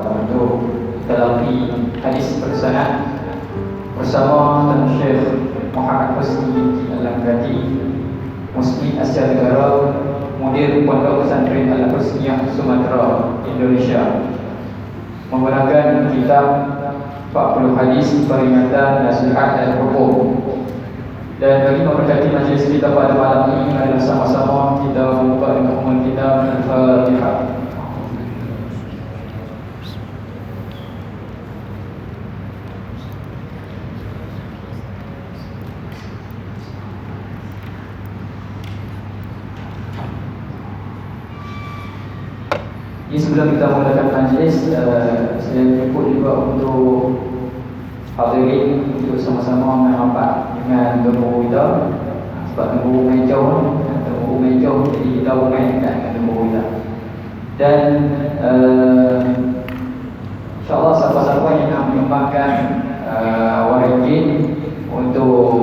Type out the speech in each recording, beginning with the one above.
untuk telaki hadis bersanad bersama Tuan Syekh Muhammad Husni Al-Langkati, Muslim Asia Tenggara, Mudir Pondok Pesantren Al-Husniyah Sumatera, Indonesia, menggunakan kitab 40 hadis peringatan nasihat dan hukum. Dan bagi memberkati majlis kita pada malam ini, adalah sama-sama kita membuka dengan umum kita Al-Fatihah. Ini sebelum kita mulakan majlis, saya jemput juga untuk hadirin untuk sama-sama merapat dengan temu kita. Sebab temu rumah jauh, jadi kita rumah dekat dengan temu kita. Dan insyaAllah siapa-siapa yang nak menyumbangkan warijin untuk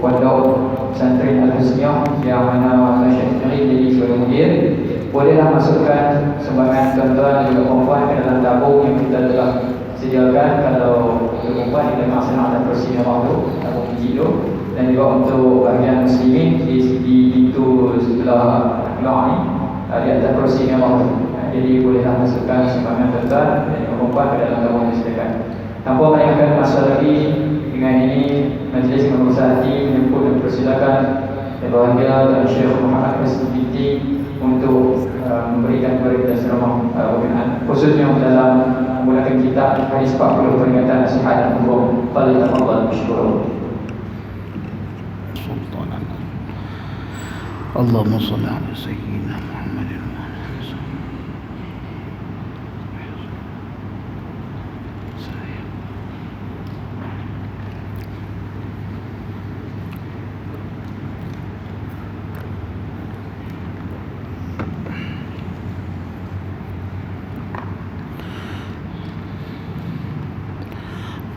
Pondok Pesantren Al-Husniyah yang mana Tuan Syekh sendiri jadi sebagai mudir, bolehlah masukkan sumbangan tuan-tuan dan juga perempuan ke dalam tabung yang kita telah sediakan. Kalau untuk perempuan kita memang senang dan bersihkan waktu tabung biji tu, dan juga untuk bahagian muslimin di pintu sebelah keluar ni di atas bersihkan waktu. Jadi bolehlah masukkan sumbangan tuan-tuan dan juga perempuan ke dalam tabung yang disediakan. Tanpa melengahkan masa lagi, dengan ini majlis dengan berbesar hati menyebut dan persilakan yang bahagia Tuan Syekh Muhammad Husni untuk memberikan kepada kita ceramah pembinaan, khususnya dalam menggunakan kitab hadis 40 peringatan nasihat dan hukum. Fadhilullah masykurun. Allahumma shalli ala sayyidina Muhammadin wa ala alihi wasallam.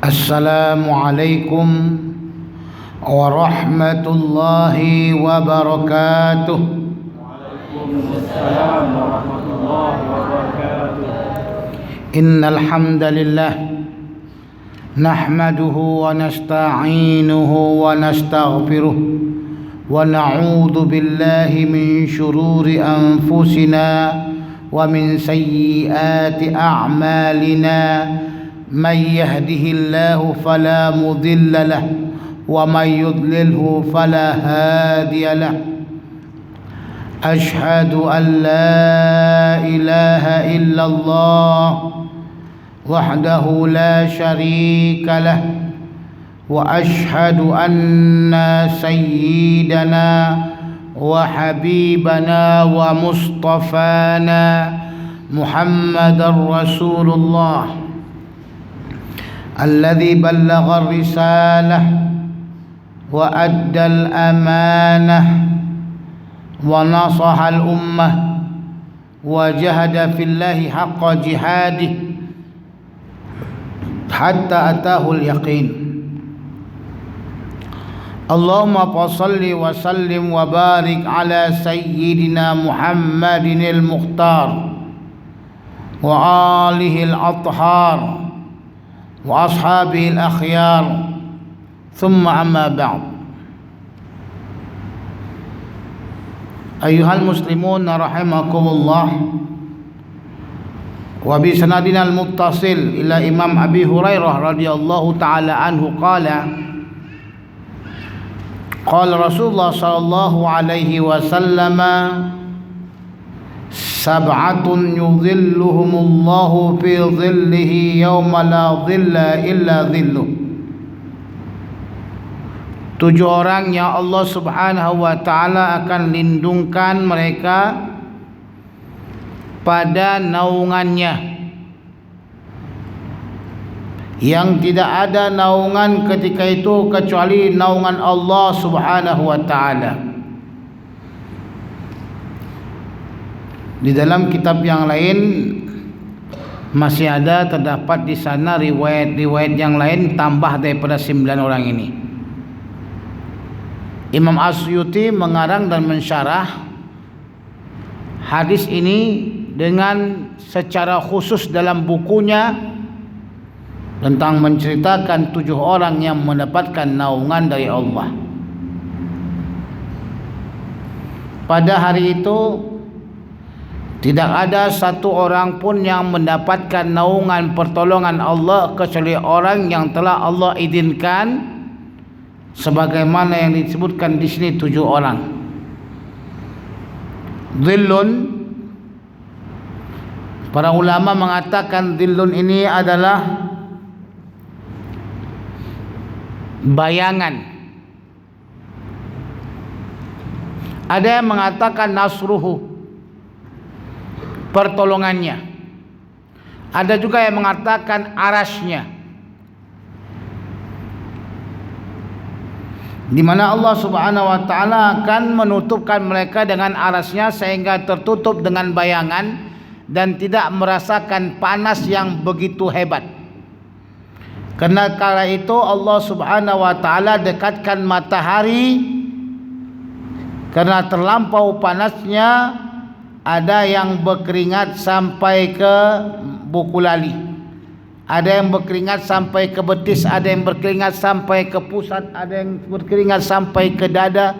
Assalamualaikum warahmatullahi wabarakatuh. Waalaikumsalam warahmatullahi wabarakatuh. Innal hamdalillah nahmaduhu wa nasta'inuhu wa nastaghfiruh wa na'udzu billahi min shururi anfusina wa min sayyiati a'malina. من يهده الله فلا مضل له ومن يضلله فلا هادي له. أشهد أن لا إله إلا الله وحده لا شريك له وأشهد أن سيدنا وحبيبنا ومصطفانا محمد رسول الله الذي بلغ الرسالة وأدى الأمانة ونصح الأمة وجهد في الله حق جهاده حتى أتاه اليقين. اللهم صل وسلم وبارك على سيدنا محمد المختار وآله الأطهار وأصحابه الأخيار. ثم أما بعد. أيها المسلمون رحمكم الله. وبسندنا المتصل إلى إمام أبي هريرة رضي الله تعالى عنه قال قال رسول الله صلى الله عليه وسلم سبعة يظلهم الله في ظله يوم لا ظل إلا ظله. 7 orang yang Allah Subhanahu wa taala akan lindungkan mereka pada naungannya, yang tidak ada naungan ketika itu kecuali naungan Allah Subhanahu wa taala. Di dalam kitab yang lain masih ada terdapat di sana riwayat-riwayat yang lain tambah daripada 9 orang ini. Imam Asyuti mengarang dan mensyarah hadis ini dengan secara khusus dalam bukunya tentang menceritakan 7 orang yang mendapatkan naungan dari Allah. Pada hari itu tidak ada satu orang pun yang mendapatkan naungan pertolongan Allah kecuali orang yang telah Allah izinkan, sebagaimana yang disebutkan di sini 7 orang. Dhillun, para ulama mengatakan dhillun ini adalah bayangan. Ada yang mengatakan nasruhu, pertolongannya. Ada juga yang mengatakan arasnya, di mana Allah Subhanahu wa taala akan menutupkan mereka dengan arasnya sehingga tertutup dengan bayangan dan tidak merasakan panas yang begitu hebat. Karena kala itu Allah Subhanahu wa taala dekatkan matahari, karena terlampau panasnya ada yang berkeringat sampai ke buku lali, ada yang berkeringat sampai ke betis, ada yang berkeringat sampai ke pusat, ada yang berkeringat sampai ke dada,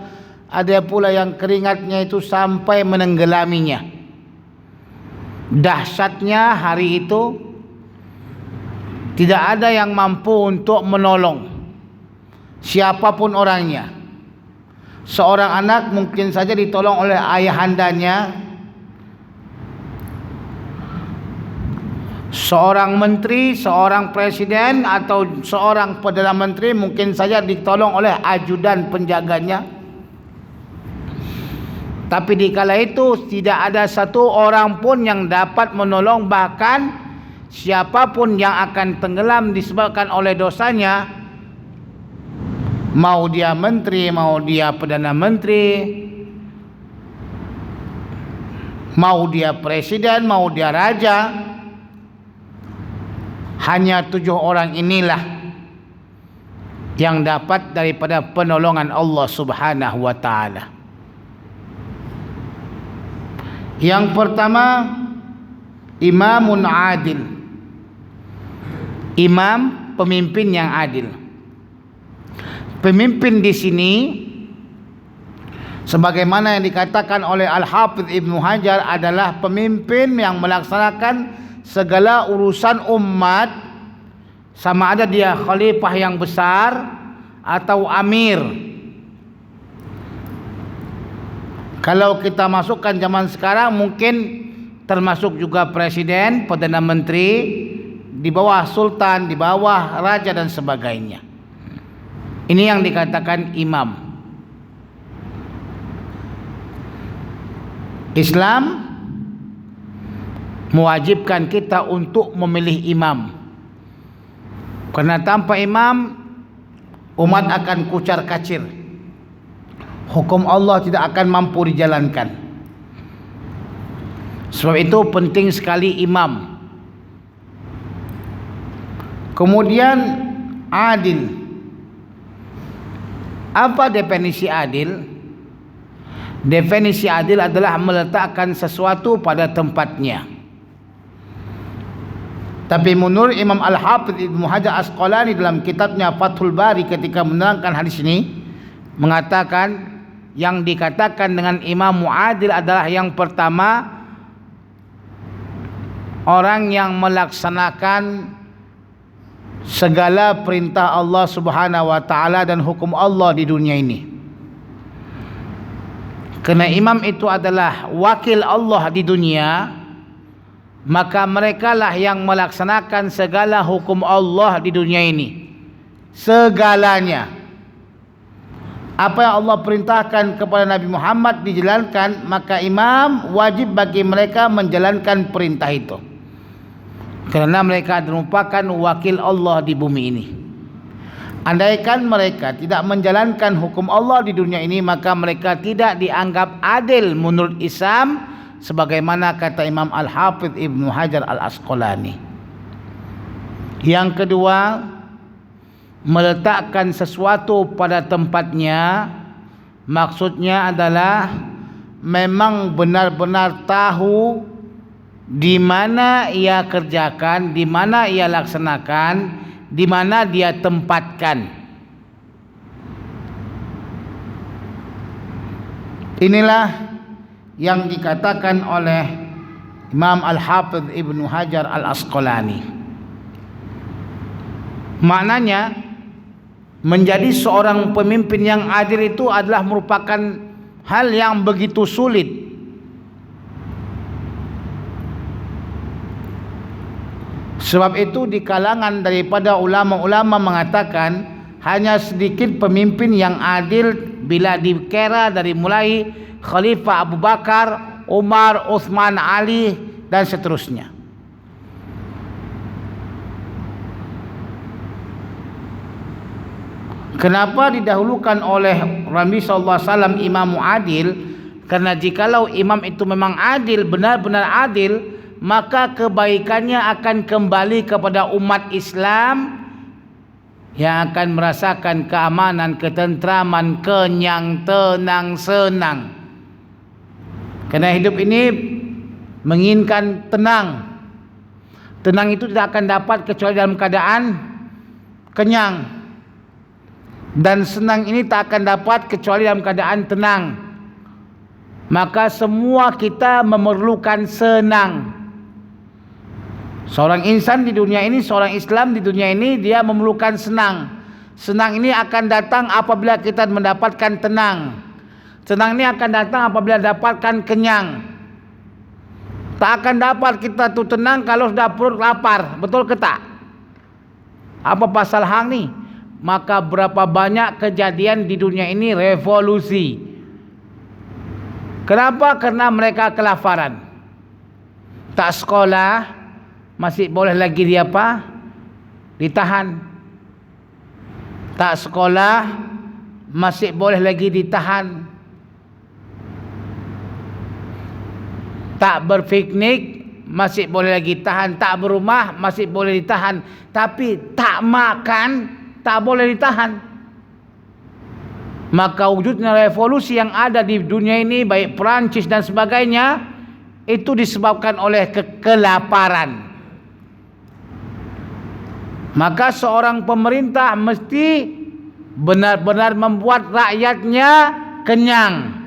ada pula yang keringatnya itu sampai menenggelaminya. Dahsyatnya hari itu tidak ada yang mampu untuk menolong siapapun orangnya. Seorang anak mungkin saja ditolong oleh ayahandanya, seorang menteri, seorang presiden atau seorang perdana menteri mungkin saja ditolong oleh ajudan penjaganya. Tapi di kala itu tidak ada satu orang pun yang dapat menolong, bahkan siapapun yang akan tenggelam disebabkan oleh dosanya, mau dia menteri, mau dia perdana menteri, mau dia presiden, mau dia raja, hanya 7 orang inilah yang dapat daripada penolongan Allah Subhanahu wa taala. Yang pertama, imamun adil. Imam, pemimpin yang adil. Pemimpin di sini sebagaimana yang dikatakan oleh Al-Hafidh Ibnu Hajar adalah pemimpin yang melaksanakan segala urusan umat, sama ada dia khalifah yang besar atau amir. Kalau kita masukkan zaman sekarang mungkin termasuk juga presiden, perdana menteri, di bawah sultan, di bawah raja dan sebagainya. Ini yang dikatakan imam. Islam mewajibkan kita untuk memilih imam, karena tanpa imam umat akan kucar kacir, hukum Allah tidak akan mampu dijalankan. Sebab itu penting sekali imam. Kemudian adil. Apa definisi adil? Definisi adil adalah meletakkan sesuatu pada tempatnya. Tapi menurut Imam Al-Hafidh Ibnu Hajar Asqalani dalam kitabnya Fathul Bari ketika menerangkan hadis ini, mengatakan yang dikatakan dengan imam muadil adalah yang pertama, orang yang melaksanakan segala perintah Allah Subhanahu wa taala dan hukum Allah di dunia ini. Karena imam itu adalah wakil Allah di dunia, maka merekalah yang melaksanakan segala hukum Allah di dunia ini. Segalanya. Apa yang Allah perintahkan kepada Nabi Muhammad dijalankan, maka imam wajib bagi mereka menjalankan perintah itu. Kerana mereka merupakan wakil Allah di bumi ini. Andaikan mereka tidak menjalankan hukum Allah di dunia ini, maka mereka tidak dianggap adil menurut Islam, sebagaimana kata Imam Al-Hafidh Ibnu Hajar Al-Asqalani. Yang kedua, meletakkan sesuatu pada tempatnya, maksudnya adalah memang benar-benar tahu di mana ia kerjakan, di mana ia laksanakan, di mana dia tempatkan. Inilah yang dikatakan oleh Imam Al-Hafidh Ibnu Hajar Al-Asqalani. Maknanya, menjadi seorang pemimpin yang adil itu adalah merupakan hal yang begitu sulit. Sebab itu di kalangan daripada ulama-ulama mengatakan hanya sedikit pemimpin yang adil bila dikira dari mulai Khalifah Abu Bakar, Umar, Uthman, Ali dan seterusnya. Kenapa didahulukan oleh Nabi SAW imam adil? Karena jikalau imam itu memang adil, benar-benar adil, maka kebaikannya akan kembali kepada umat Islam yang akan merasakan keamanan, ketentraman, kenyang, tenang, senang. Karena hidup ini menginginkan tenang. Tenang itu tidak akan dapat kecuali dalam keadaan kenyang. Dan senang ini tak akan dapat kecuali dalam keadaan tenang. Maka semua kita memerlukan senang. Seorang insan di dunia ini, seorang Islam di dunia ini, dia memerlukan senang. Senang ini akan datang apabila kita mendapatkan tenang. Tenang ini akan datang apabila dapatkan kenyang. Tak akan dapat kita tu tenang kalau sudah perut lapar. Betul ke tak? Apa pasal hang ni? Maka berapa banyak kejadian di dunia ini revolusi. Kenapa? Karena mereka kelaparan. Tak sekolah, masih boleh lagi dia apa? Ditahan. Tak sekolah, masih boleh lagi ditahan. Tak berpiknik, masih boleh lagi tahan. Tak berumah, masih boleh ditahan. Tapi tak makan, tak boleh ditahan. Maka wujudnya revolusi yang ada di dunia ini, baik Perancis dan sebagainya, itu disebabkan oleh kelaparan. Maka seorang pemerintah mesti benar-benar membuat rakyatnya kenyang.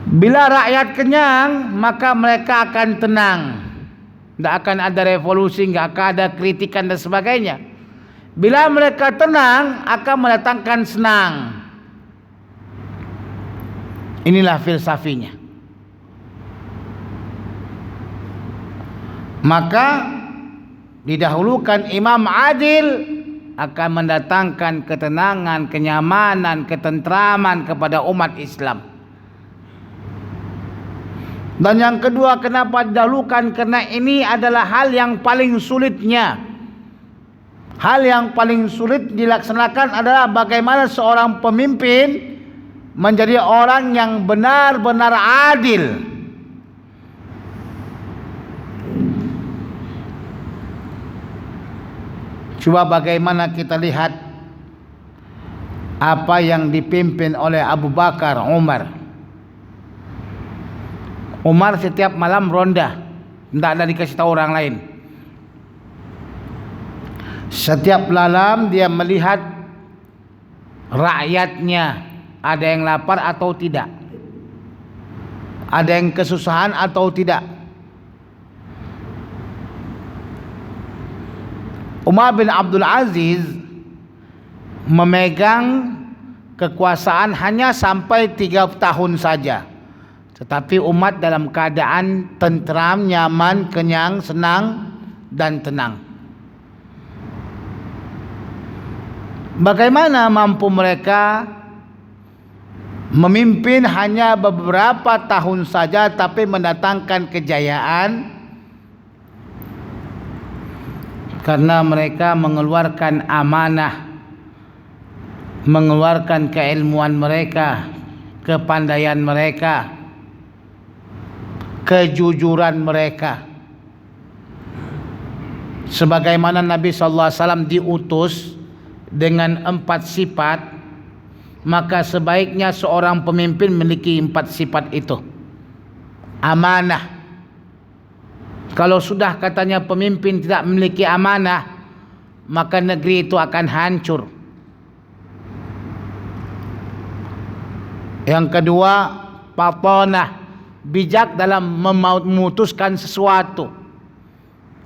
Bila rakyat kenyang, maka mereka akan tenang. Tidak akan ada revolusi, tidak akan ada kritikan dan sebagainya. Bila mereka tenang, akan mendatangkan senang. Inilah filsafinya. Maka didahulukan imam adil akan mendatangkan ketenangan, kenyamanan, ketentraman kepada umat Islam. Dan yang kedua, kenapa didahulukan? Karena ini adalah hal yang paling sulitnya. Hal yang paling sulit dilaksanakan adalah bagaimana seorang pemimpin menjadi orang yang benar-benar adil. Coba bagaimana kita lihat apa yang dipimpin oleh Abu Bakar, Umar. Umar setiap malam ronda, tidak ada dikasih tahu orang lain. Setiap malam dia melihat rakyatnya ada yang lapar atau tidak, ada yang kesusahan atau tidak. Umar bin Abdul Aziz memegang kekuasaan hanya sampai 3 tahun saja. Tetapi umat dalam keadaan tentram, nyaman, kenyang, senang dan tenang. Bagaimana mampu mereka memimpin hanya beberapa tahun saja tapi mendatangkan kejayaan? Karena mereka mengeluarkan amanah, mengeluarkan keilmuan mereka, kepandaian mereka, kejujuran mereka. Sebagaimana Nabi SAW diutus dengan 4 sifat, maka sebaiknya seorang pemimpin memiliki 4 sifat itu. Amanah, Kalau sudah katanya pemimpin tidak memiliki amanah, maka negeri itu akan hancur. Yang kedua, patonah, bijak dalam memutuskan sesuatu.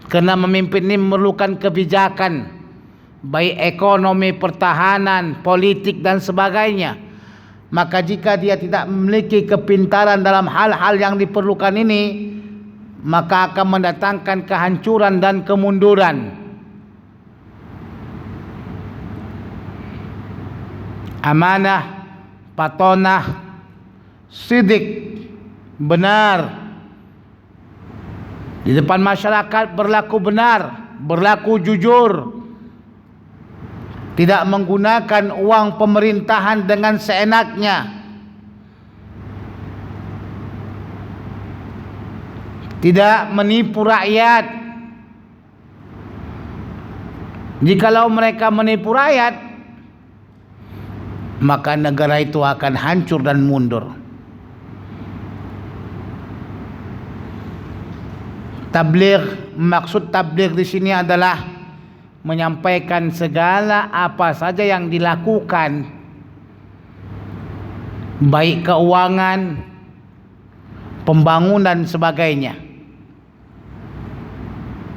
Kerana memimpin ini memerlukan kebijakan, baik ekonomi, pertahanan, politik dan sebagainya. Maka jika dia tidak memiliki kepintaran dalam hal-hal yang diperlukan ini, maka akan mendatangkan kehancuran dan kemunduran. Amanah, patonah, sidik, benar. Di depan masyarakat berlaku benar, berlaku jujur. Tidak menggunakan uang pemerintahan dengan seenaknya. Tidak menipu rakyat. Jikalau mereka menipu rakyat, maka negara itu akan hancur dan mundur. Tabligh, maksud tabligh di sini adalah menyampaikan segala apa saja yang dilakukan, baik keuangan, pembangunan sebagainya.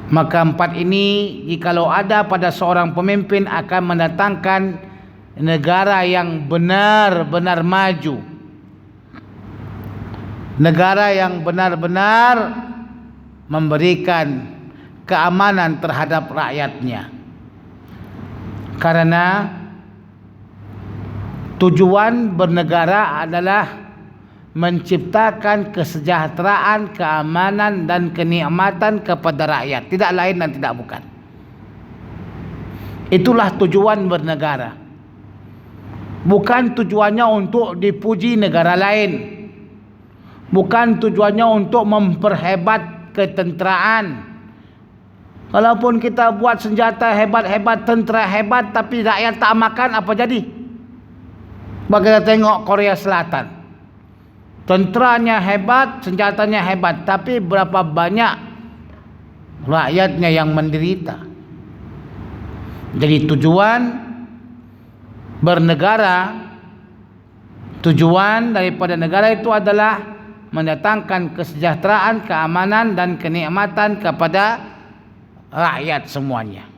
Maka empat ini jikalau ada pada seorang pemimpin akan mendatangkan negara yang benar-benar maju, negara yang benar-benar memberikan keamanan terhadap rakyatnya. Karena tujuan bernegara adalah menciptakan kesejahteraan, keamanan dan kenikmatan kepada rakyat, tidak lain dan tidak bukan. Itulah tujuan bernegara. Bukan tujuannya untuk dipuji negara lain, bukan tujuannya untuk memperhebat ketenteraan. Walaupun kita buat senjata hebat-hebat, tentera hebat, tapi rakyat tak makan, apa jadi? Bagi kita tengok Korea Selatan, tenteranya hebat, senjatanya hebat, tapi berapa banyak rakyatnya yang menderita. Jadi tujuan bernegara, tujuan daripada negara itu adalah mendatangkan kesejahteraan, keamanan dan kenikmatan kepada rakyat semuanya.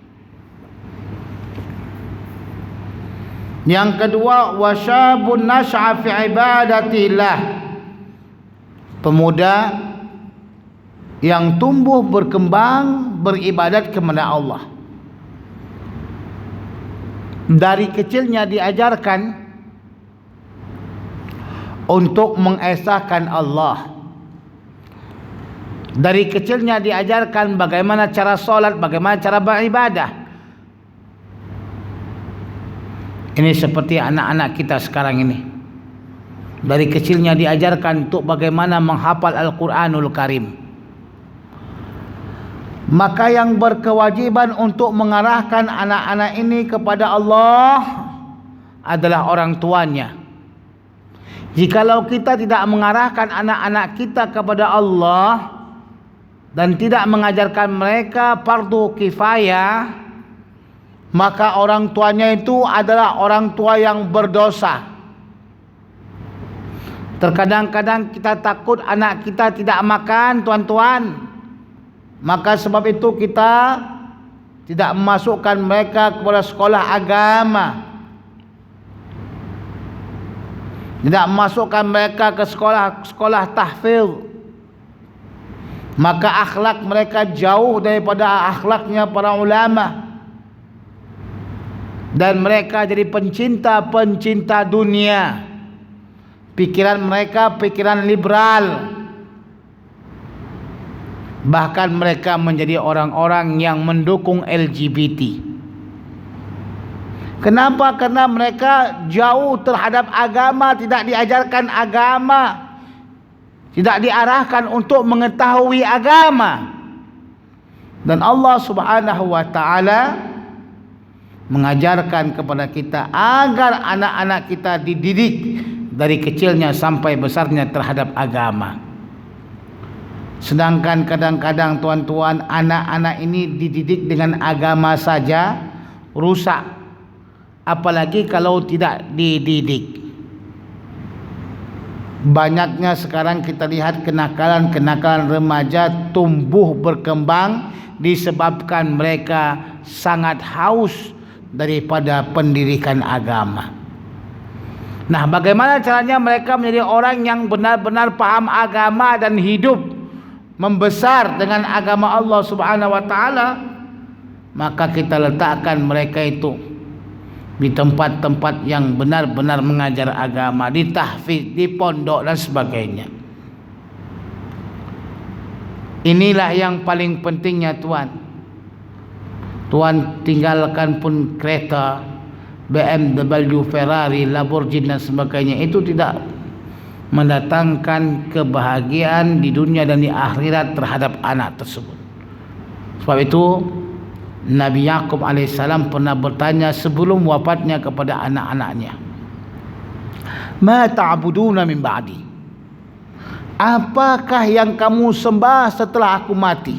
Yang kedua, wasyabun nas'a fi ibadatillah, pemuda yang tumbuh berkembang beribadat kepada Allah. Dari kecilnya diajarkan untuk mengesahkan Allah. Dari kecilnya diajarkan bagaimana cara solat, bagaimana cara beribadah. Ini seperti anak-anak kita sekarang ini. Dari kecilnya diajarkan untuk bagaimana menghafal Al-Quranul Karim. Maka yang berkewajiban untuk mengarahkan anak-anak ini kepada Allah adalah orang tuanya. Jikalau kita tidak mengarahkan anak-anak kita kepada Allah dan tidak mengajarkan mereka fardu kifayah, maka orang tuanya itu adalah orang tua yang berdosa. Terkadang-kadang kita takut anak kita tidak makan, tuan-tuan. Maka sebab itu kita tidak memasukkan mereka kepada sekolah agama, tidak memasukkan mereka ke sekolah tahfidz. Maka akhlak mereka jauh daripada akhlaknya para ulama, dan mereka jadi pencinta dunia. Pikiran mereka pikiran liberal. Bahkan mereka menjadi orang-orang yang mendukung LGBT. Kenapa? Karena mereka jauh terhadap agama, tidak diajarkan agama, tidak diarahkan untuk mengetahui agama. Dan Allah Subhanahu wa taala mengajarkan kepada kita agar anak-anak kita dididik dari kecilnya sampai besarnya terhadap agama. Sedangkan kadang-kadang tuan-tuan, anak-anak ini dididik dengan agama saja rusak, apalagi kalau tidak dididik. Banyaknya sekarang kita lihat kenakalan-kenakalan remaja tumbuh berkembang disebabkan mereka sangat haus daripada pendidikan agama. Nah, bagaimana caranya mereka menjadi orang yang benar-benar paham agama dan hidup membesar dengan agama Allah Subhanahu wa taala? Maka kita letakkan mereka itu di tempat-tempat yang benar-benar mengajar agama, di tahfiz, di pondok dan sebagainya. Inilah yang paling pentingnya tuan. Tuan tinggalkan pun kereta BMW, Ferrari, Lamborghini dan sebagainya, itu tidak mendatangkan kebahagiaan di dunia dan di akhirat terhadap anak tersebut. Sebab itu Nabi Yaqub alaihissalam pernah bertanya sebelum wafatnya kepada anak-anaknya, "Ma ta'buduna min ba'di?" Apakah yang kamu sembah setelah aku mati?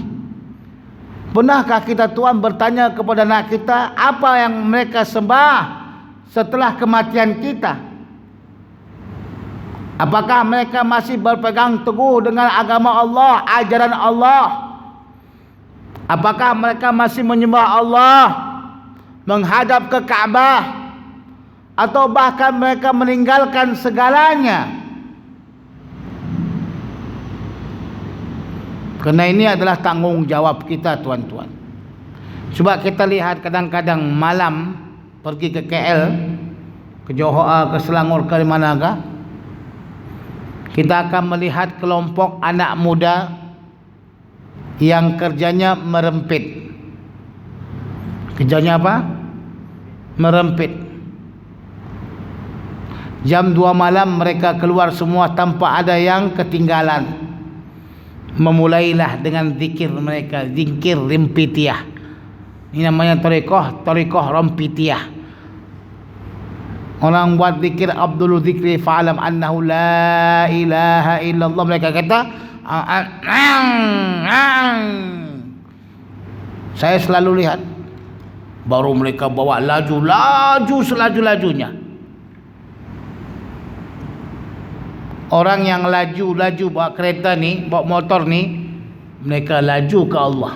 Pernahkah kita tuan bertanya kepada anak kita apa yang mereka sembah setelah kematian kita? Apakah mereka masih berpegang teguh dengan agama Allah, ajaran Allah? Apakah mereka masih menyembah Allah, menghadap ke Kaabah, atau bahkan mereka meninggalkan segalanya? Kerana ini adalah tanggungjawab kita tuan-tuan. Cuba kita lihat kadang-kadang malam pergi ke KL, ke Johor, ke Selangor, ke manakah, kita akan melihat kelompok anak muda yang kerjanya merempit. Kerjanya apa? Merempit. Jam 2 malam mereka keluar semua tanpa ada yang ketinggalan. Memulailah dengan zikir mereka, zikir rimpitiah. Ini namanya tariqah rimpitiah. Orang buat zikir Abdul Zikri fa'alam annahu la ilaha illallah, mereka kata saya selalu lihat baru mereka bawa laju selaju-lajunya. Orang yang laju bawa kereta ni, bawa motor ni, mereka laju ke Allah.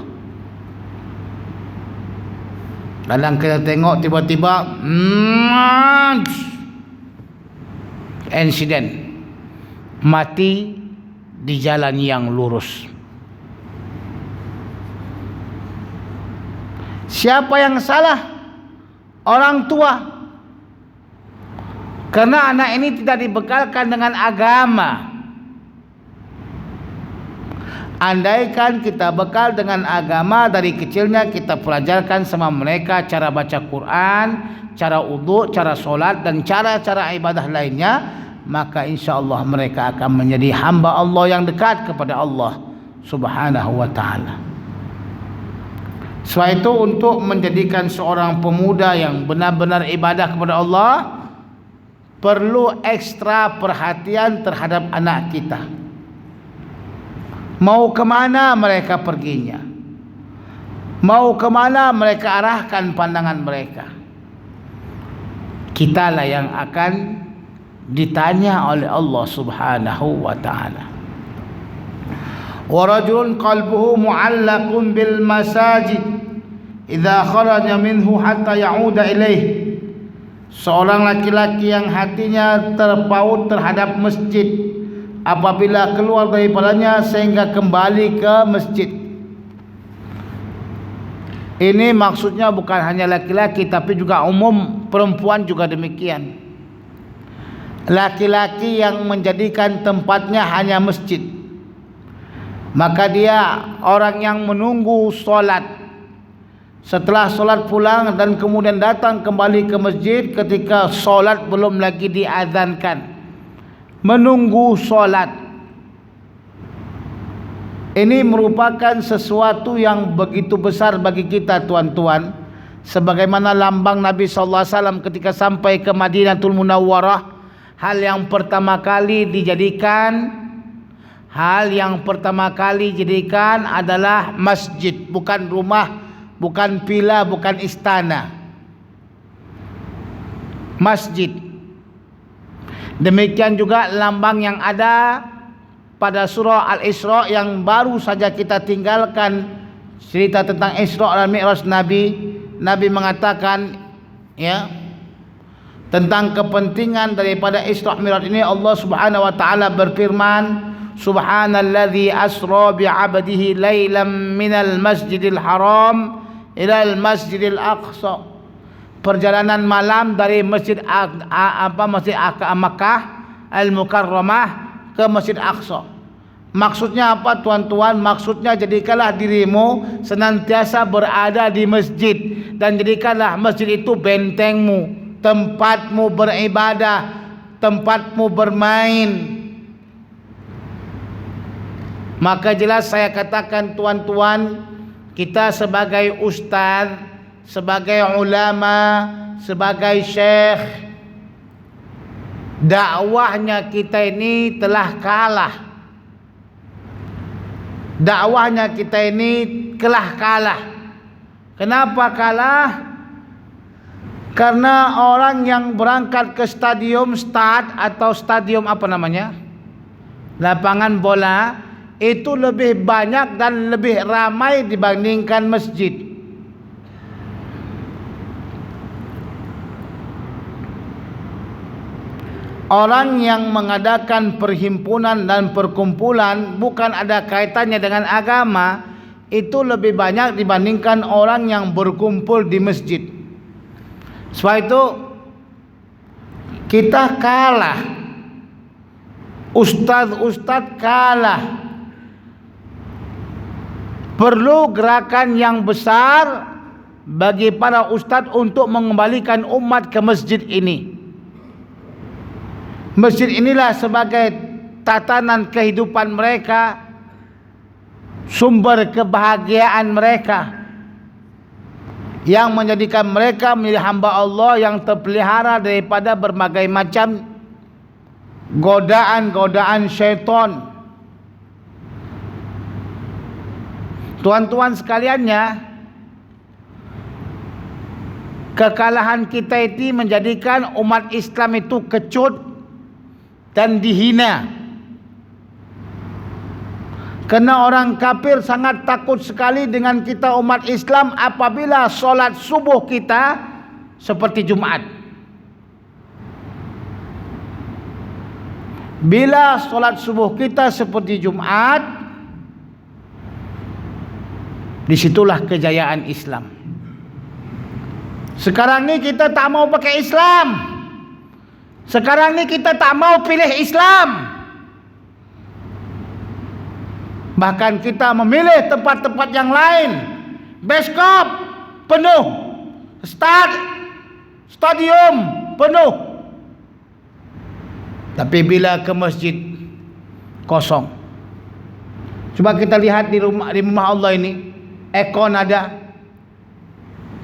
Kadang kita tengok tiba-tiba insiden, mati di jalan yang lurus. Siapa yang salah? Orang tua. Karena anak ini tidak dibekalkan dengan agama. Andaikan kita bekal dengan agama dari kecilnya, kita pelajarkan sama mereka cara baca Quran, cara wudu, cara solat dan cara-cara ibadah lainnya, maka insya-Allah mereka akan menjadi hamba Allah yang dekat kepada Allah Subhanahu wa taala. Sebab itu untuk menjadikan seorang pemuda yang benar-benar ibadah kepada Allah, perlu ekstra perhatian terhadap anak kita. Mau ke mana mereka perginya? Mau ke mana mereka arahkan pandangan mereka? Kitalah yang akan ditanya oleh Allah Subhanahu wa taala. Wa rajulun qalbuhu mu'allaqun bil masajid idza kharaja minhu hatta ya'uda ilaih. Seorang laki-laki yang hatinya terpaut terhadap masjid apabila keluar daripadanya sehingga kembali ke masjid. Ini maksudnya bukan hanya laki-laki tapi juga umum, perempuan juga demikian. Laki-laki yang menjadikan tempatnya hanya masjid, maka dia orang yang menunggu solat. Setelah solat pulang dan kemudian datang kembali ke masjid ketika solat belum lagi diazankan, menunggu solat. Ini merupakan sesuatu yang begitu besar bagi kita tuan-tuan. Sebagaimana lambang Nabi SAW ketika sampai ke Madinatul Munawwarah, hal yang pertama kali dijadikan hal yang pertama kali jadikan adalah masjid, bukan rumah, bukan villa, bukan istana. Masjid. Demikian juga lambang yang ada pada surah Al-Isra yang baru saja kita tinggalkan, cerita tentang Isra dan Mi'raj Nabi. Nabi mengatakan ya tentang kepentingan daripada Isra Mi'raj ini. Allah Subhanahu wa taala berfirman, Subhanalladzi asra bi'abdihi lailan minal masjidil haram ilal masjidil aqsa. Perjalanan malam dari Masjid Makkah Al-Mukarramah ke Masjid Aqsa. Maksudnya apa tuan-tuan? Maksudnya jadikanlah dirimu senantiasa berada di masjid, dan jadikanlah masjid itu bentengmu, tempatmu beribadah, tempatmu bermain. Maka jelas saya katakan tuan-tuan, kita sebagai ustaz, sebagai ulama, sebagai syekh, dakwahnya kita ini telah kalah. Dakwahnya kita ini telah kalah. Kenapa kalah? Karena orang yang berangkat ke stadium lapangan bola, itu lebih banyak dan lebih ramai dibandingkan masjid. Orang yang mengadakan perhimpunan dan perkumpulan bukan ada kaitannya dengan agama, itu lebih banyak dibandingkan orang yang berkumpul di masjid. Sebab itu kita kalah, ustaz-ustaz kalah. Perlu gerakan yang besar bagi para ustaz untuk mengembalikan umat ke masjid ini. Masjid inilah sebagai tatanan kehidupan mereka, sumber kebahagiaan mereka, yang menjadikan mereka menjadi hamba Allah yang terpelihara daripada berbagai macam godaan-godaan syaitan. Tuan-tuan sekaliannya, kekalahan kita ini menjadikan umat Islam itu kecut dan dihina. Kerana orang kafir sangat takut sekali dengan kita umat Islam apabila solat subuh kita seperti Jumaat. Bila solat subuh kita seperti Jumaat, disitulah kejayaan Islam. Sekarang ni kita tak mau pakai Islam. Sekarang ni kita tak mau pilih Islam. Bahkan kita memilih tempat-tempat yang lain. Bioskop penuh, stadium penuh. Tapi bila ke masjid kosong. Cuba kita lihat di rumah Allah ini, aircon ada,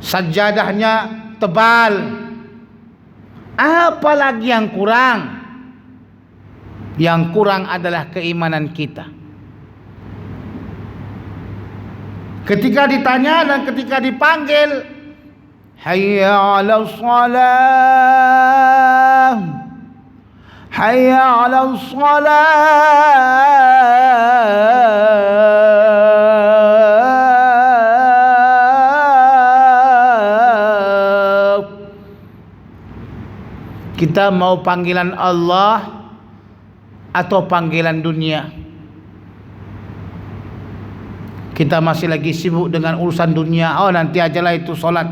sajadahnya tebal. Apa lagi yang kurang? Yang kurang adalah keimanan kita. Ketika ditanya dan ketika dipanggil, hayya 'alas shalah, hayya 'alas shalah, kita mau panggilan Allah atau panggilan dunia? Kita masih lagi sibuk dengan urusan dunia. Oh, nanti ajalah itu solat.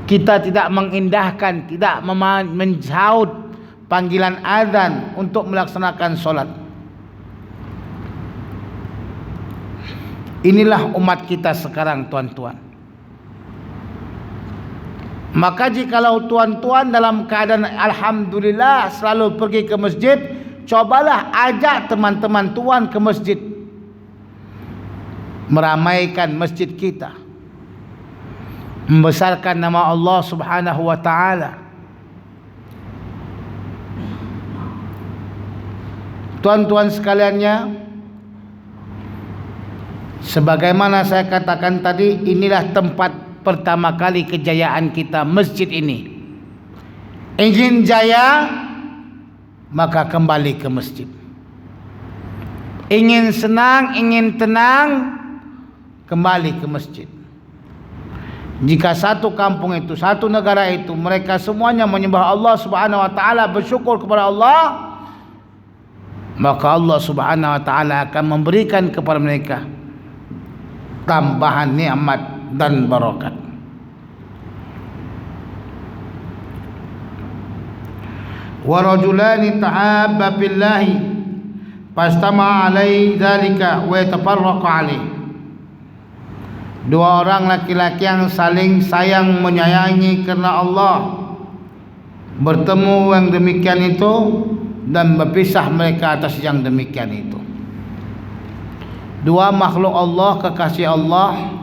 Kita tidak mengindahkan, tidak mensaut panggilan azan untuk melaksanakan solat. Inilah umat kita sekarang, tuan-tuan. Maka jikalau tuan-tuan dalam keadaan alhamdulillah selalu pergi ke masjid, cobalah ajak teman-teman tuan ke masjid, meramaikan masjid kita, membesarkan nama Allah Subhanahu wa taala. Tuan-tuan sekaliannya, sebagaimana saya katakan tadi, inilah tempat pertama kali kejayaan kita, masjid ini. Ingin jaya, maka kembali ke masjid. Ingin senang, ingin tenang, kembali ke masjid. Jika satu kampung itu, satu negara itu, mereka semuanya menyembah Allah Subhanahu wa taala, bersyukur kepada Allah, maka Allah Subhanahu wa taala akan memberikan kepada mereka tambahan nikmat dan barakat. Wa rajulani tahabba billahi fastama alai dzalika wa yatafarraqa alaihi. Dua orang laki-laki yang saling sayang menyayangi karena Allah bertemu yang demikian itu dan berpisah mereka atas yang demikian itu. Dua makhluk Allah, kekasih Allah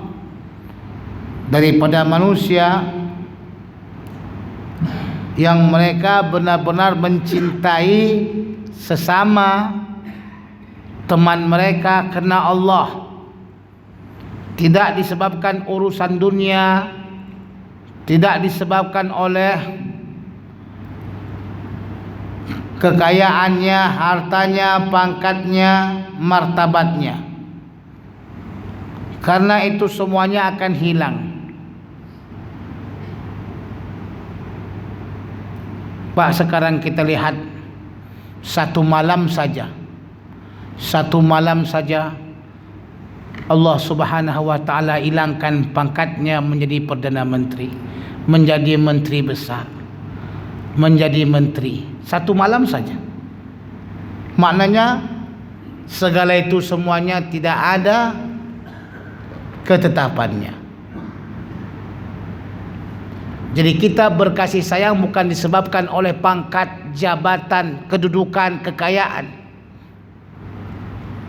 daripada manusia yang mereka benar-benar mencintai sesama teman mereka karena Allah. Tidak disebabkan urusan dunia, tidak disebabkan oleh kekayaannya, hartanya, pangkatnya, martabatnya. Karena itu semuanya akan hilang. Pak, sekarang kita lihat satu malam saja Allah Subhanahu wa taala hilangkan pangkatnya menjadi Perdana Menteri, menjadi menteri besar, menjadi menteri. Satu malam saja. Maknanya segala itu semuanya tidak ada ketetapannya. Jadi kita berkasih sayang bukan disebabkan oleh pangkat, jabatan, kedudukan, kekayaan.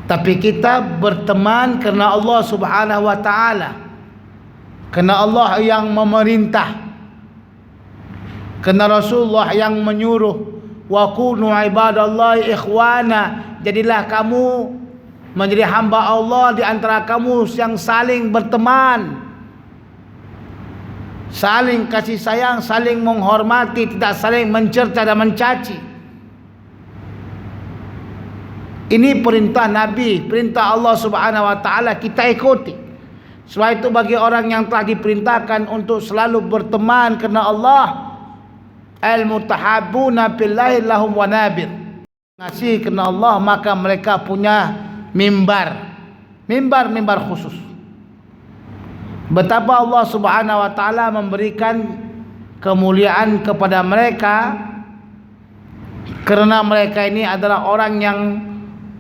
Tapi kita berteman kerana Allah Subhanahu wa taala. Kerana Allah yang memerintah. Kerana Rasulullah yang menyuruh, wa kunu ibadallahi ikhwana. Jadilah kamu menjadi hamba Allah di antara kamu yang saling berteman, saling kasih sayang, saling menghormati, tidak saling mencerca dan mencaci. Ini perintah Nabi, perintah Allah Subhanahu wa taala, kita ikuti. Sebab itu bagi orang yang telah diperintahkan untuk selalu berteman kerana Allah, al-mutahabbuna billahi lahum wanabir. Ngasih kerana Allah, maka mereka punya mimbar khusus. Betapa Allah Subhanahu wa taala memberikan kemuliaan kepada mereka kerana mereka ini adalah orang yang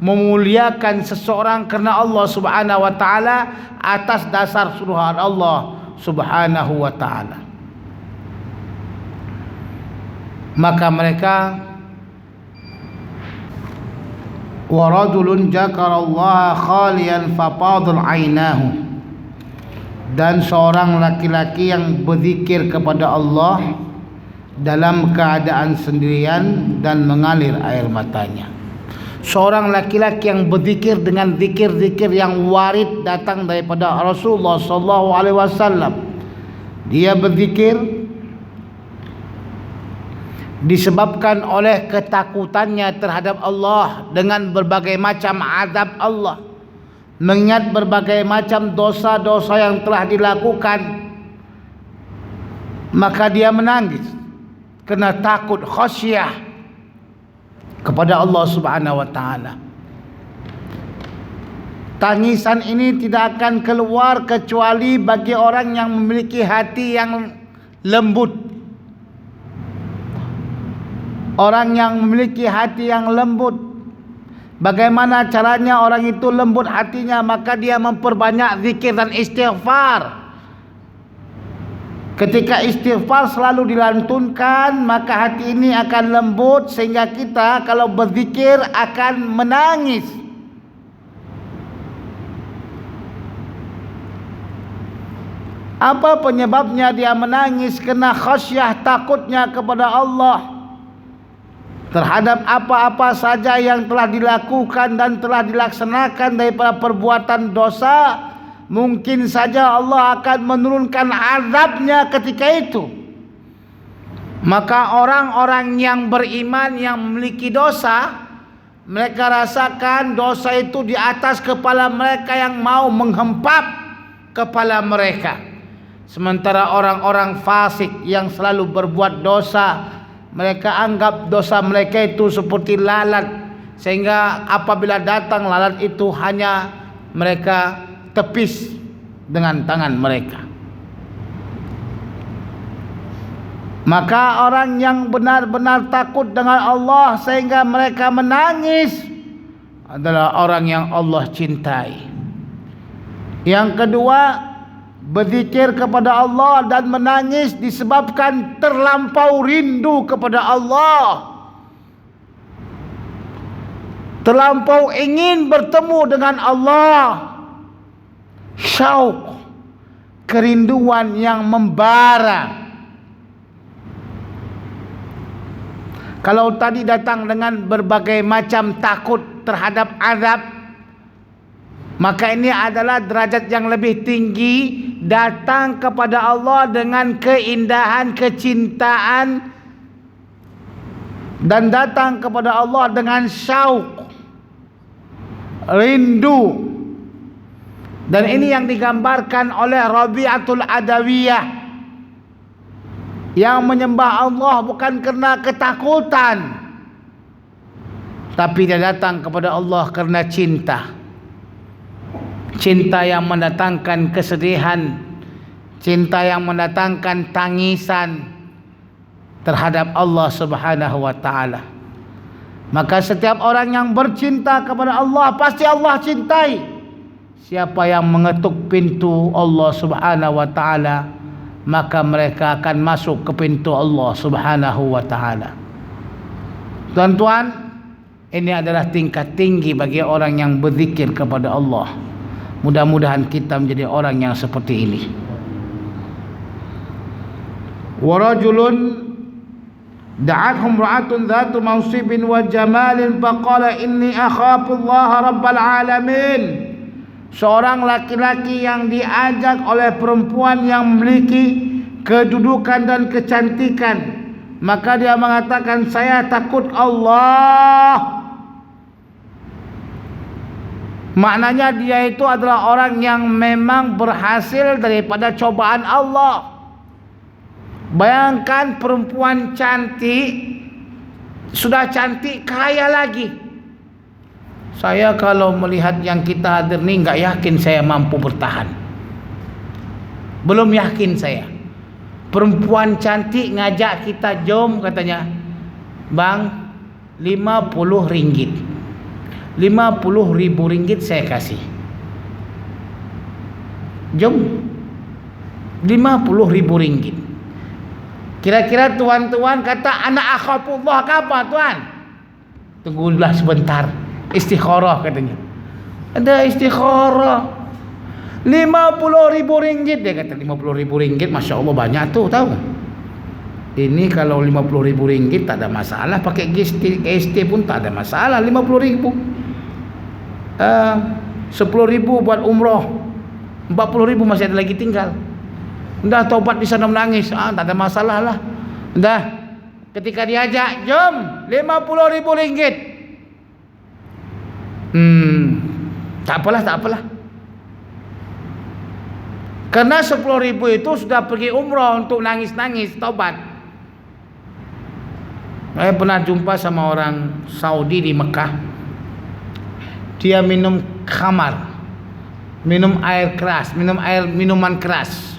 memuliakan seseorang kerana Allah Subhanahu wa taala atas dasar suruhan Allah Subhanahu wa taala. Maka mereka, wa rajulun dzakarallaha khaliyan fapadul ainahu, dan seorang laki-laki yang berzikir kepada Allah dalam keadaan sendirian dan mengalir air matanya. Seorang laki-laki yang berzikir dengan zikir-zikir yang warid datang daripada Rasulullah sallallahu alaihi wasallam. Dia berzikir disebabkan oleh ketakutannya terhadap Allah dengan berbagai macam azab Allah, mengingat berbagai macam dosa-dosa yang telah dilakukan, maka dia menangis kerana takut, khasyah kepada Allah Subhanahu wa taala. Tangisan ini tidak akan keluar kecuali bagi orang yang memiliki hati yang lembut. Orang yang memiliki hati yang lembut, bagaimana caranya orang itu lembut hatinya? Maka dia memperbanyak zikir dan istighfar. Ketika istighfar selalu dilantunkan, maka hati ini akan lembut sehingga kita kalau berzikir akan menangis. Apa penyebabnya dia menangis? Kerana khasyah, takutnya kepada Allah. terhadap apa-apa saja yang telah dilakukan dan telah dilaksanakan daripada perbuatan dosa, mungkin saja Allah akan menurunkan azabnya ketika itu. Maka orang-orang yang beriman yang memiliki dosa, mereka rasakan dosa itu di atas kepala mereka yang mau menghempap kepala mereka. Sementara orang-orang fasik yang selalu berbuat dosa, mereka anggap dosa mereka itu seperti lalat, sehingga apabila datang lalat itu hanya mereka tepis dengan tangan mereka. Maka orang yang benar-benar takut dengan Allah sehingga mereka menangis adalah orang yang Allah cintai. Yang kedua, berzikir kepada Allah dan menangis disebabkan terlampau rindu kepada Allah, terlampau ingin bertemu dengan Allah, syauq, kerinduan yang membara. Kalau tadi datang dengan berbagai macam takut terhadap azab, maka ini adalah derajat yang lebih tinggi, datang kepada Allah dengan keindahan, kecintaan, dan datang kepada Allah dengan syauq, rindu. Dan ini yang digambarkan oleh Rabi'atul Adawiyah, yang menyembah Allah bukan kerana ketakutan, tapi dia datang kepada Allah kerana cinta. Cinta yang mendatangkan kesedihan, cinta yang mendatangkan tangisan terhadap Allah Subhanahu wa taala. Maka setiap orang yang bercinta kepada Allah, pasti Allah cintai. Siapa yang mengetuk pintu Allah Subhanahu wa taala, maka mereka akan masuk ke pintu Allah Subhanahu wa taala. Tuan-tuan, ini adalah tingkat tinggi bagi orang yang berzikir kepada Allah. Mudah-mudahan kita menjadi orang yang seperti ini. Wa rajulun da'athum ra'atun dhatu mansibin wa jamalin faqala inni akhafu Allah rabbal alamin. Seorang laki-laki yang diajak oleh perempuan yang memiliki kedudukan dan kecantikan, maka dia mengatakan, saya takut Allah. Maknanya dia itu adalah orang yang memang berhasil daripada cobaan Allah. Bayangkan perempuan cantik, sudah cantik kaya lagi. Saya kalau melihat yang kita hadir ni, enggak yakin saya mampu bertahan. Belum yakin saya. Perempuan cantik ngajak kita, jom katanya, bang, 50 ringgit, 50.000 ringgit saya kasih. Jom, 50.000 ringgit. Kira-kira tuan-tuan kata, anak akhafullah ke apa tuan? Tunggulah sebentar, istikharah katanya. Ada istikharah. 50.000 ringgit, dia kata. 50.000 ringgit, Masya Allah banyak tu, tahu. Ini kalau 50.000 ringgit tak ada masalah, pakai GST pun tak ada masalah. 50.000, 10.000 buat umrah, 40.000 masih ada lagi tinggal. Dah taubat di sana menangis, tak ada masalah lah. Dah ketika diajak, jom 50.000 ringgit. Tak apalah. Karena 10.000 itu sudah pergi umrah untuk nangis-nangis taubat. Saya pernah jumpa sama orang Saudi di Mekah. Dia minum khamar, minum air keras, minuman keras.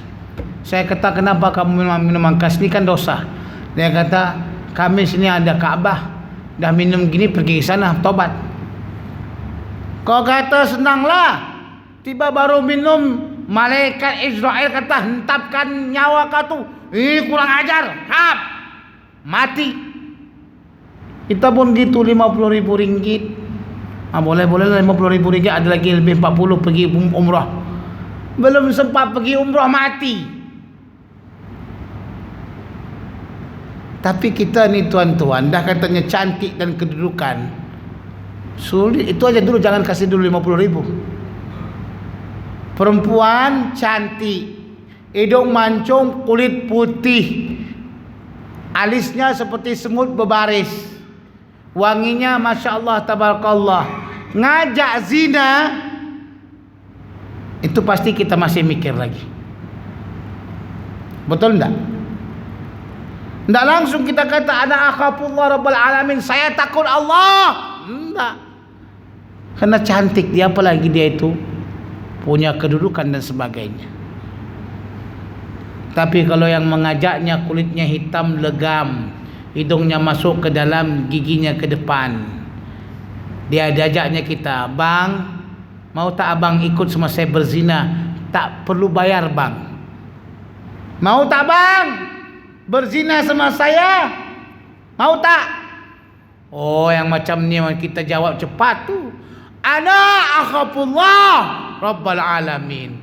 Saya kata, kenapa kamu minum minuman keras? Ini kan dosa. Dia kata, kami sini ada Kaabah, dah minum gini pergi ke sana taubat. Kau kata senanglah, tiba baru minum, malaikat Israel kata hentapkan nyawa kau tu. Kurang ajar, hap, mati. Kita pun gitu, 50.000 ringgit. Boleh 50.000 ringgit, ada lagi lebih 40 pergi umrah. Belum sempat pergi umrah mati. Tapi kita ni tuan-tuan, dah katanya cantik dan kedudukan, sulit. Itu aja dulu, jangan kasih dulu 50.000. Perempuan cantik, hidung mancung, kulit putih, alisnya seperti semut berbaris, wanginya Masya Allah tabarakallah, ngajak zina, itu pasti kita masih mikir lagi. Betul enggak? Enggak langsung kita kata ana akhafullah rabbal alamin, saya takut Allah. Enggak. Karena cantik dia, apalagi dia itu punya kedudukan dan sebagainya. Tapi kalau yang mengajaknya kulitnya hitam legam, hidungnya masuk ke dalam, giginya ke depan, dia diajaknya kita, bang, mau tak abang ikut sama saya berzina? Tak perlu bayar bang. Mau tak bang berzina sama saya? Mau tak? Oh, yang macam ni kita jawab cepat tu, ana akhafullah rabbal alamin.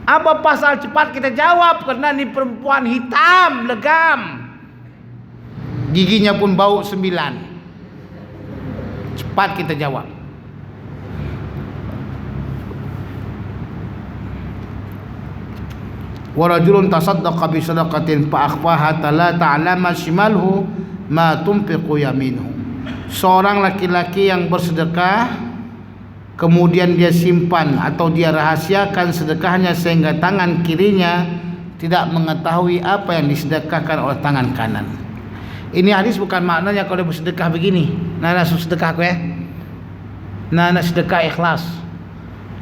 Apa pasal cepat kita jawab? Kerana ni perempuan hitam legam, giginya pun bau 9. Cepat kita jawab. Wa rajulun tasaddaqa bi sadaqatin fa akhfaha la ta'lama shimalhu ma tunfiqu yaminuhu. Seorang laki-laki yang bersedekah, kemudian dia simpan atau dia rahasiakan sedekahnya sehingga tangan kirinya tidak mengetahui apa yang disedekahkan oleh tangan kanan. Ini hadis bukan maknanya kalau dia bersedekah begini, nah sedekah aku ya, nah sedekah ikhlas.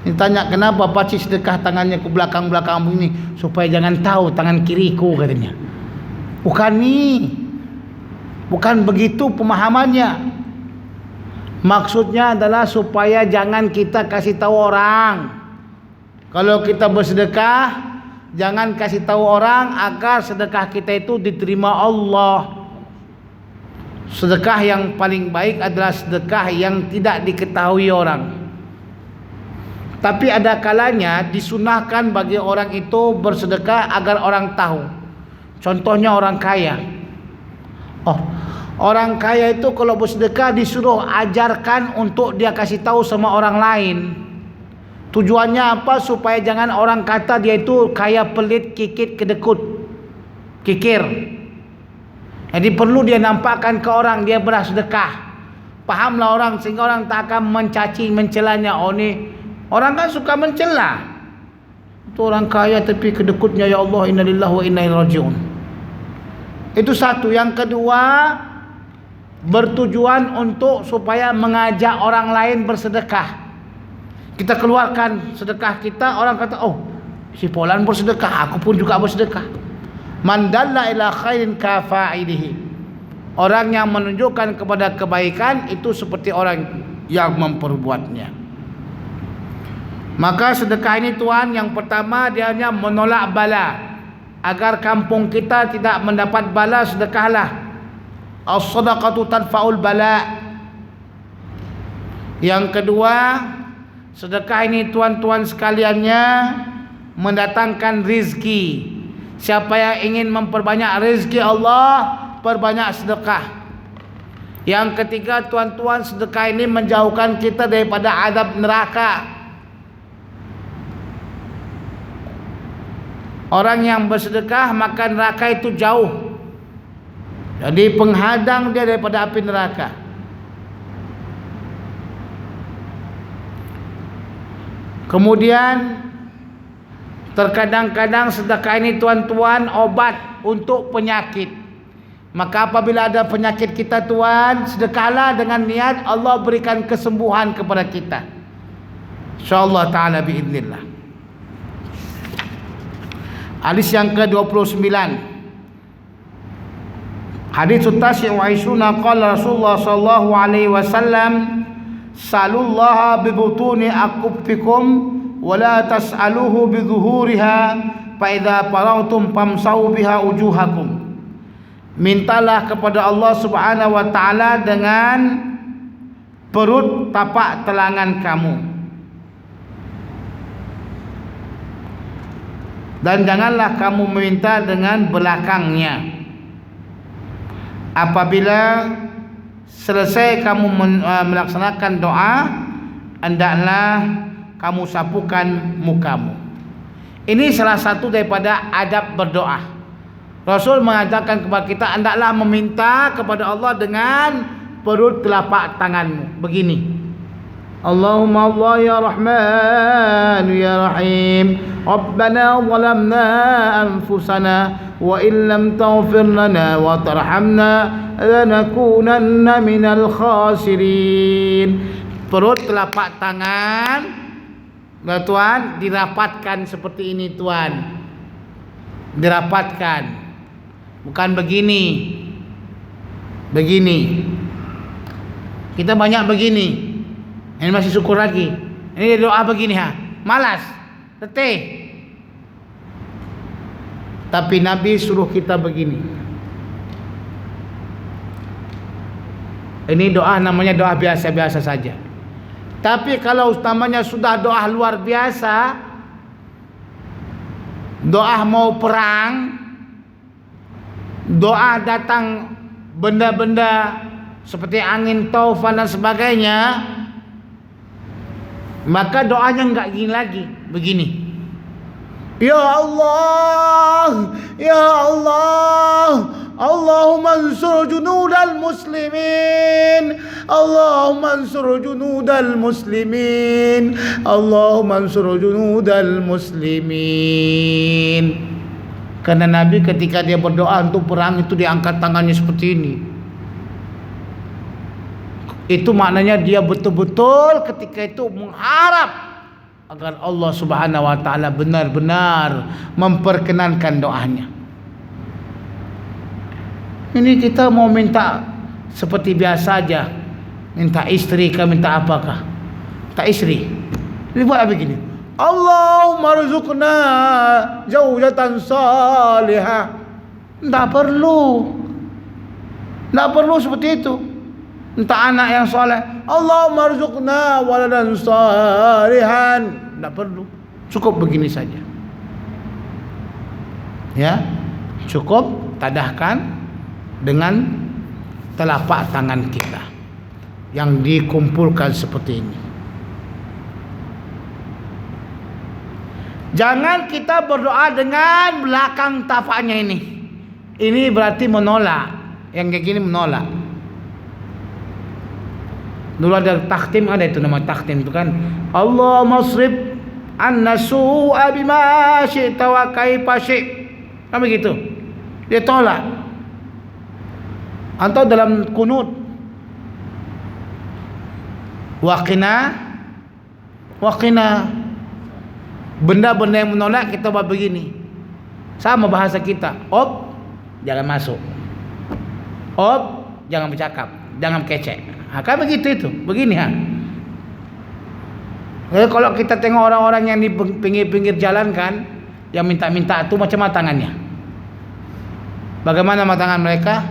Ini tanya kenapa pakcik sedekah tangannya ke belakang-belakang begini, supaya jangan tahu tangan kiriku, katanya. Bukan ni, bukan begitu pemahamannya. Maksudnya adalah supaya jangan kita kasih tahu orang. Kalau kita bersedekah, jangan kasih tahu orang agar sedekah kita itu diterima Allah. Sedekah yang paling baik adalah sedekah yang tidak diketahui orang. Tapi ada kalanya disunahkan bagi orang itu bersedekah agar orang tahu. Contohnya orang kaya. Orang kaya itu kalau bersedekah disuruh ajarkan untuk dia kasih tahu sama orang lain. Tujuannya apa? Supaya jangan orang kata dia itu kaya pelit, kikit, kedekut, kikir. Jadi perlu dia nampakkan ke orang dia bersedekah. Pahamlah orang, sehingga orang tak akan mencaci, mencelanya. Oh ni orang kan suka mencela, itu orang kaya tapi kedekutnya, ya Allah, innalillahi wa inna ilaihi rajiun. Itu satu. Yang kedua, bertujuan untuk supaya mengajak orang lain bersedekah. Kita keluarkan sedekah kita, orang kata, oh si fulan bersedekah, aku pun juga bersedekah. Man dalla ila khairin kafa'ilihi. Orang yang menunjukkan kepada kebaikan itu seperti orang yang memperbuatnya. Maka sedekah ini tuan, yang pertama dia hanya menolak bala. Agar kampung kita tidak mendapat bala, sedekahlah. As-sadaqatu tadfa'ul bala. Yang kedua, sedekah ini tuan-tuan sekaliannya mendatangkan rizki. Siapa yang ingin memperbanyak rizki Allah, perbanyak sedekah. Yang ketiga tuan-tuan, sedekah ini menjauhkan kita daripada azab neraka. Orang yang bersedekah maka neraka itu jauh. Jadi penghadang dia daripada api neraka. Kemudian terkadang-kadang sedekah ini tuan-tuan obat untuk penyakit. Maka apabila ada penyakit kita tuan, sedekahlah dengan niat Allah berikan kesembuhan kepada kita, insyaallah ta'ala biiznillah. Hadis yang ke-29, hadis Tasi' wa Ishruna, qala Rasulullah sallallahu alaihi wasallam, salullaha bi butuni akuffikum wa la tas'aluhu bi zuhuriha fa idza farautum famsau biha wujuhakum. Mintalah kepada Allah Subhanahu wa taala dengan perut tapak telangan kamu, dan janganlah kamu meminta dengan belakangnya. Apabila selesai kamu melaksanakan doa, hendaklah kamu sapukan mukamu. Ini salah satu daripada adab berdoa. Rasul mengatakan kepada kita, hendaklah meminta kepada Allah dengan perut telapak tanganmu. Begini. Allahumma Allah ya Rahman ya Rahim, Rabbana zalamna anfusana wa in lam taghfir lana wa tarhamna lanakunanna minal khasirin. Perut telapak tangan, Tuan, dirapatkan seperti ini, Tuan. Dirapatkan. Bukan begini. Begini. Kita banyak begini. Ini masih syukur lagi. Ini doa begini, malas, letih. Tapi Nabi suruh kita begini. Ini doa namanya doa biasa-biasa saja. Tapi kalau utamanya sudah doa luar biasa, doa mau perang, doa datang benda-benda seperti angin, taufan dan sebagainya, maka doanya enggak gini lagi, begini. Ya Allah, ya Allah, Allahumma ansur junudal muslimin, Allahumma ansur junudal muslimin, Allahumma ansur junudal muslimin. Karena Nabi ketika dia berdoa untuk perang itu diangkat tangannya seperti ini. Itu maknanya dia betul-betul ketika itu mengharap agar Allah Subhanahu wa taala benar-benar memperkenankan doanya. Ini kita mau minta seperti biasa aja. Minta istri kah, minta apakah? Minta istri. Ini buat begini. Allahumma rzuqna zaujatan salihah. Tidak perlu. Tidak perlu seperti itu. Entah anak yang soleh, Allahumma rzuqna waladan salihan. Tidak perlu. Cukup begini saja. Ya, cukup tadahkan dengan telapak tangan kita yang dikumpulkan seperti ini. Jangan kita berdoa dengan belakang tapaknya ini. Ini berarti menolak. Yang kayak gini menolak. Dulu ada takhtim, ada itu nama takhtim itu kan. Allah masrif anna su'a bima syi'ta wa kaifa syi'. Kan begitu. Dia tolak. Atau dalam kunut, waqina benda-benda yang menolak kita buat begini. Sama bahasa kita. Op, jangan masuk. Op, jangan bercakap, jangan kecek. Kan begitu itu, begini kalau kita tengok orang-orang yang di pinggir-pinggir jalan kan, yang minta-minta itu macam mana tangannya? Bagaimana tangan mereka?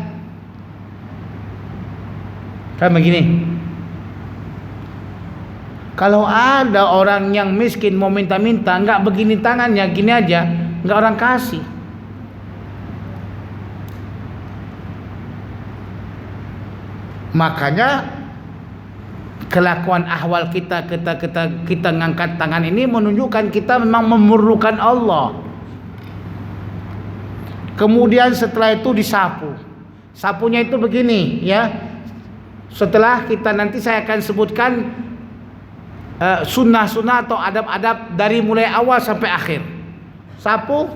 Kan begini. Kalau ada orang yang miskin mau minta-minta, enggak begini tangannya, gini aja, enggak orang kasih. Makanya kelakuan ahwal kita ngangkat tangan ini menunjukkan kita memang memerlukan Allah. Kemudian setelah itu disapu. Sapunya itu begini ya. Setelah kita nanti saya akan sebutkan sunnah-sunnah atau adab-adab dari mulai awal sampai akhir. Sapu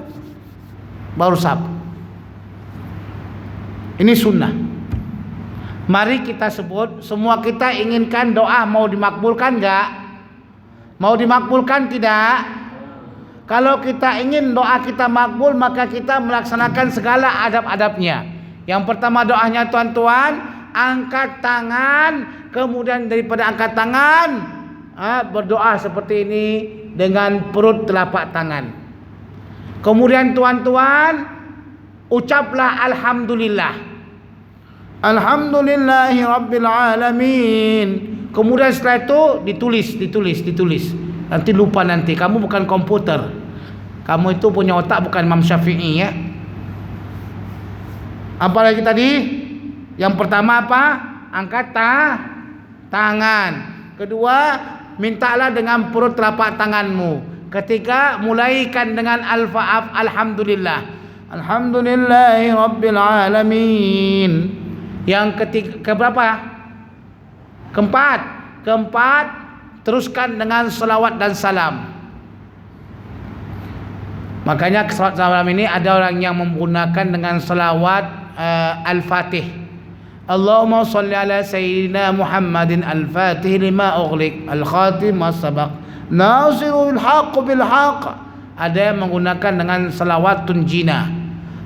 baru sapu. Ini sunnah. Mari kita sebut, semua kita inginkan doa mau dimakbulkan enggak? Mau dimakbulkan tidak? Kalau kita ingin doa kita makbul, maka kita melaksanakan segala adab-adabnya. Yang pertama doanya tuan-tuan, angkat tangan, kemudian daripada angkat tangan, berdoa seperti ini dengan perut telapak tangan. Kemudian tuan-tuan, ucaplah alhamdulillah. Alhamdulillahi Rabbil Alamin. Kemudian setelah itu ditulis. Nanti lupa nanti. Kamu bukan komputer. Kamu itu punya otak bukan Imam Syafi'i ya. Apalagi tadi? Yang pertama apa? Angkat tangan. Kedua, mintalah dengan perut telapak tanganmu. Ketiga, mulaikan dengan al-fa'af, alhamdulillah. Alhamdulillahi rabbil alamin. Yang ketiga, keberapa? Keempat, teruskan dengan salawat dan salam. Makanya salawat salam ini ada orang yang menggunakan dengan salawat al-fatih. Allahumma salli ala sayyidina Muhammadin al-fatih lima ughliq al-khatim mas-sabaq nasirul haqq bil haqq. Ada yang menggunakan dengan salawat tunjina.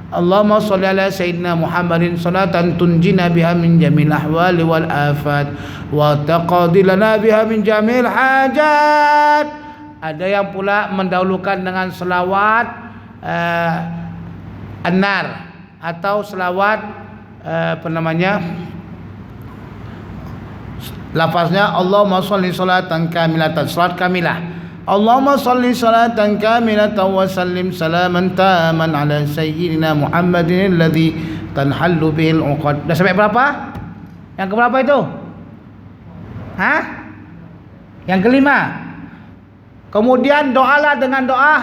Allahumma salli ala sayyidina Muhammadin salatan tunjina biha min jamil ahwali wal afat wa taqdi lana biha min jamil hajat. Ada yang pula mendahulukan dengan selawat an-nar atau selawat lafaznya Allahumma sholli sholatan kamilatan, salat kamilah. Allahumma sholli sholatan kamilatan wa sallim salaman taman ala sayyidina Muhammadin alladhi tanhallu bihil uqad. Dah sampai berapa? Yang keberapa itu? Yang kelima. Kemudian doalah dengan doa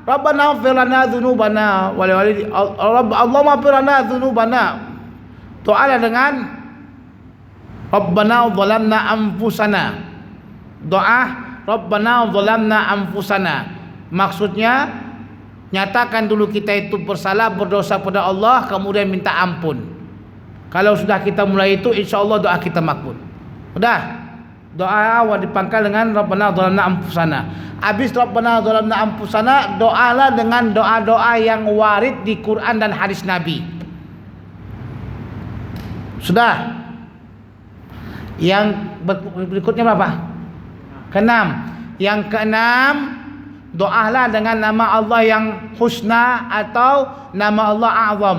Rabbana ighfir lana dzunubana wa li walidi Allahumma ighfir lana dzunubana. Doalah dengan Rabbana zalamna anfusana. Doa Rabbana zalamna anfusana. Maksudnya nyatakan dulu kita itu bersalah, berdosa pada Allah, kemudian minta ampun. Kalau sudah kita mulai itu, insyaallah doa kita makbul. Sudah. Doa awal dipangkal dengan Rabbana zalamna anfusana. Habis Rabbana zalamna anfusana, doalah dengan doa-doa yang warid di Quran dan hadis Nabi. Sudah. Yang berikutnya berapa? Keenam. Yang keenam, doalah dengan nama Allah yang husna atau nama Allah azam.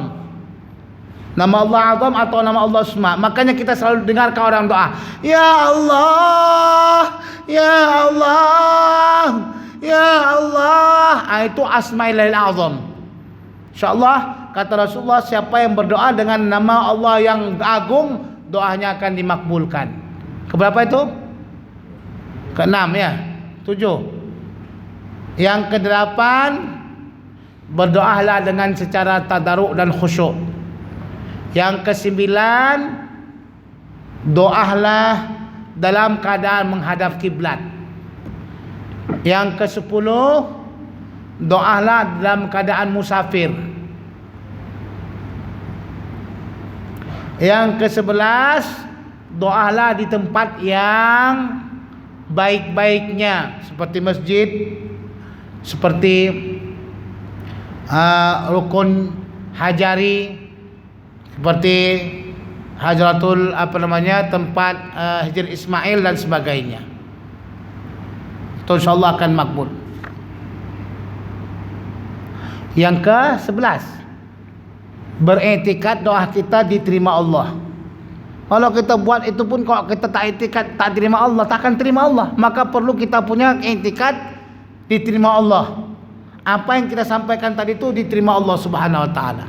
Nama Allah azam atau nama Allah Asma. Makanya kita selalu dengarkan orang doa, Ya Allah, Ya Allah, Ya Allah. Itu Asmaul Azam. InsyaAllah kata Rasulullah, siapa yang berdoa dengan nama Allah yang agung, doanya akan dimakbulkan. Keberapa itu? Keenam ya. 7. Yang kedelapan, berdoalah dengan secara tadaruk dan khusyuk. Yang kesembilan, doalah dalam keadaan menghadap kiblat. Yang kesepuluh, doalah dalam keadaan musafir. Yang ke-11, doalah di tempat yang baik-baiknya, seperti masjid, seperti rukun hajari, seperti Hajratul tempat Hijr Ismail dan sebagainya. Itu insyaallah akan makbul. Yang ke-11, beriktikad doa kita diterima Allah. Kalau kita buat itu pun, kalau kita tak iktikad tak terima Allah, takkan terima Allah. Maka perlu kita punya iktikad diterima Allah. Apa yang kita sampaikan tadi itu diterima Allah Subhanahu wa taala.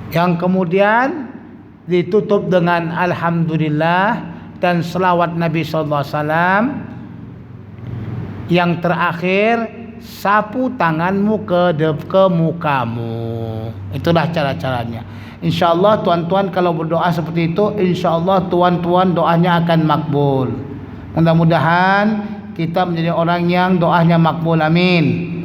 Yang kemudian ditutup dengan alhamdulillah dan selawat Nabi sallallahu alaihi wasallam. Yang terakhir, sapu tanganmu ke mukamu. Itulah cara-caranya. InsyaAllah tuan-tuan kalau berdoa seperti itu, InsyaAllah tuan-tuan doanya akan makbul. Mudah-mudahan kita menjadi orang yang doanya makbul. Amin.